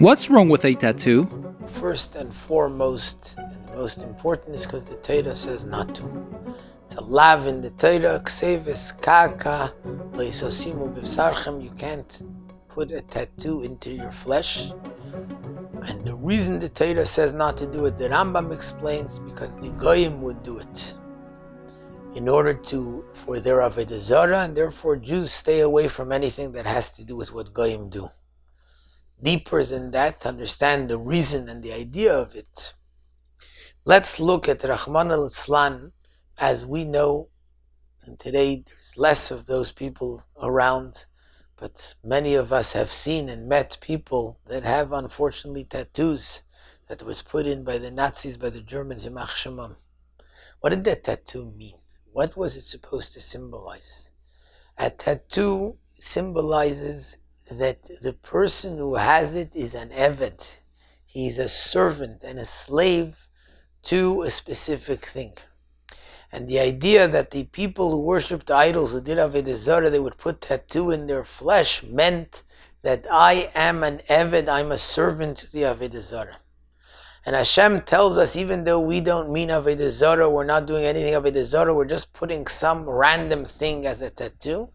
What's wrong with a tattoo? First and foremost, and most important, is because the Torah says not to. It's a lav in the Torah, kseves kaka leisosimu b'vsarchem. You can't put a tattoo into your flesh. And the reason the Torah says not to do it, the Rambam explains, because the Goyim would do it in order for their Avodah Zarah, and therefore Jews stay away from anything that has to do with what Goyim do. Deeper than that, to understand the reason and the idea of it, let's look at Rahman al-Islan. As we know, and today there's less of those people around, but many of us have seen and met people that have, unfortunately, tattoos that was put in by the Nazis, by the Germans, Yimach Shemam. What did that tattoo mean? What was it supposed to symbolize? A tattoo symbolizes that the person who has it is an eved. He's a servant and a slave to a specific thing. And the idea that the people who worshipped idols, who did Avodah Zarah, they would put tattoo in their flesh, meant that I am an eved, I'm a servant to the Avodah Zarah. And Hashem tells us, even though we don't mean Avodah Zarah, we're not doing anything Avodah Zarah, we're just putting some random thing as a tattoo.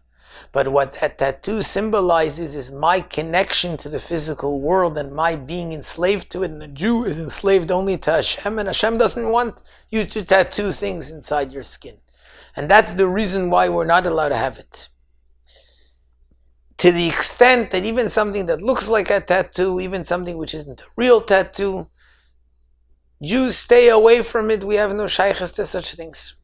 But what that tattoo symbolizes is my connection to the physical world and my being enslaved to it. And the Jew is enslaved only to Hashem, and Hashem doesn't want you to tattoo things inside your skin. And that's the reason why we're not allowed to have it. To the extent that even something that looks like a tattoo, even something which isn't a real tattoo, Jews stay away from it. We have no shaykhs to such things.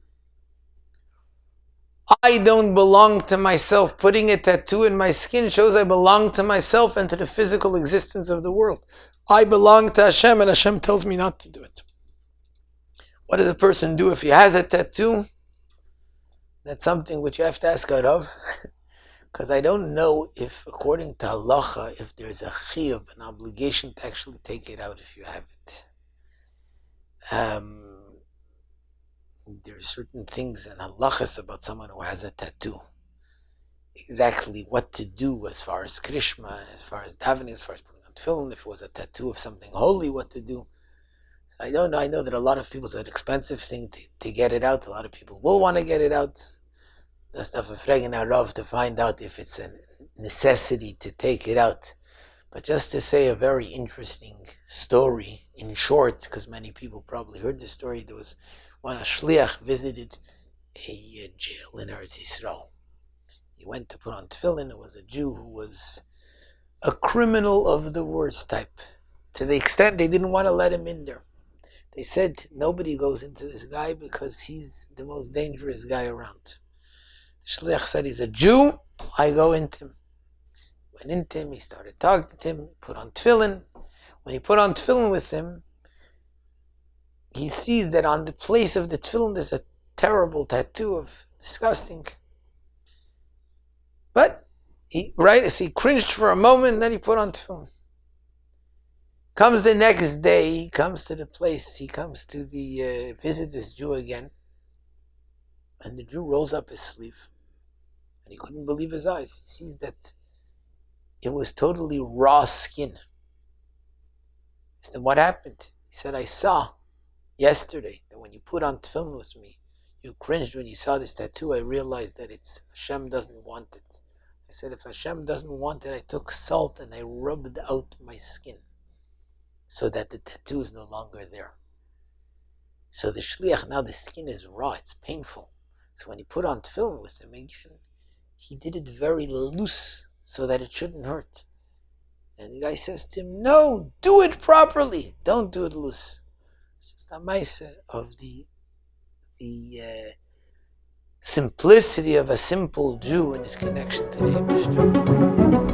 I don't belong to myself. Putting a tattoo in my skin shows I belong to myself and to the physical existence of the world. I belong to Hashem, and Hashem tells me not to do it. What does a person do if he has a tattoo? That's something which you have to ask out of, because I don't know if, according to halacha, if there's a chiyuv, an obligation to actually take it out if you have it. There are certain things and halachas about someone who has a tattoo. Exactly what to do as far as krishma, as far as davening, as far as putting on tefillin, if it was a tattoo of something holy, what to do. I don't know. I know that a lot of people, it's an expensive thing to get it out. A lot of people will want to get it out. That's not for fragen arav to find out if it's a necessity to take it out. But just to say a very interesting story, in short, because many people probably heard the story, there was when a shliach visited a jail in Eretz Yisrael. He went to put on tefillin. It was a Jew who was a criminal of the worst type, to the extent they didn't want to let him in there. They said, nobody goes into this guy because he's the most dangerous guy around. The shliach said, he's a Jew, I go into him. Went into him, he started talking to him, put on tefillin. When he put on tefillin with him, he sees that on the place of the tefillin there's a terrible tattoo of disgusting. But he cringed for a moment, then he put on tefillin. Comes the next day, he comes to the place, he comes to visit this Jew again, and the Jew rolls up his sleeve, and he couldn't believe his eyes. He sees that it was totally raw skin. He said, what happened? He said, I saw yesterday that when you put on tefillin with me, you cringed when you saw this tattoo. I realized that it's Hashem doesn't want it. I said, if Hashem doesn't want it, I took salt and I rubbed out my skin so that the tattoo is no longer there. So the shliach, now the skin is raw, it's painful. So when he put on tefillin with him again, he did it very loose so that it shouldn't hurt. And the guy says to him, no, do it properly. Don't do it loose. It's just a maisa of the simplicity of a simple Jew and his connection to the Eibishter.